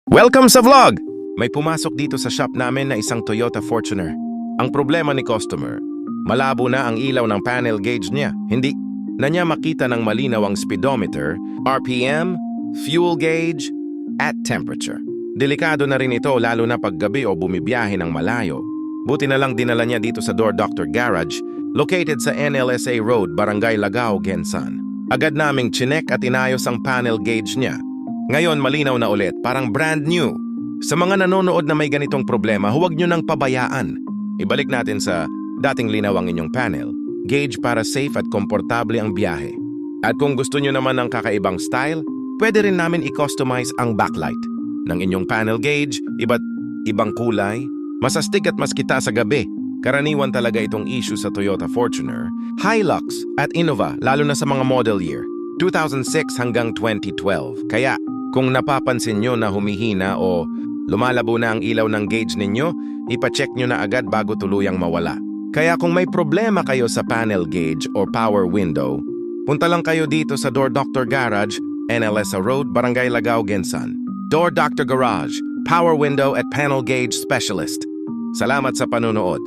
Welcome sa vlog! May pumasok dito sa shop namin na isang Toyota Fortuner. Ang problema ni customer, malabo na ang ilaw ng panel gauge niya. Hindi na niya makita ng malinaw ang speedometer, RPM, fuel gauge, at temperature. Delikado na rin ito lalo na paggabi o bumibiyahe ng malayo. Buti na lang dinala niya dito sa Door Doctor Garage, located sa NLSA Road, Barangay Lagao, Gensan. Agad naming chinek at inayos ang panel gauge niya. Ngayon malinaw na ulit, parang brand new. Sa mga nanonood na may ganitong problema, huwag nyo nang pabayaan. Ibalik natin sa dating linaw ang inyong panel. Gauge para safe at komportable ang biyahe. At kung gusto nyo naman ng kakaibang style, pwede rin namin i-customize ang backlight ng inyong panel gauge, iba't ibang kulay. Masastig at mas kita sa gabi. Karaniwan talaga itong issue sa Toyota Fortuner, Hilux at Innova, lalo na sa mga model year 2006 hanggang 2012. Kaya kung napapansin nyo na humihina o lumalabo na ang ilaw ng gauge ninyo, ipacheck nyo na agad bago tuluyang mawala. Kaya kung may problema kayo sa panel gauge or power window, punta lang kayo dito sa Door Doctor Garage, NLSA Road, Barangay Lagao, Gensan. Door Doctor Garage, Power Window at Panel Gauge Specialist. Salamat sa panonood.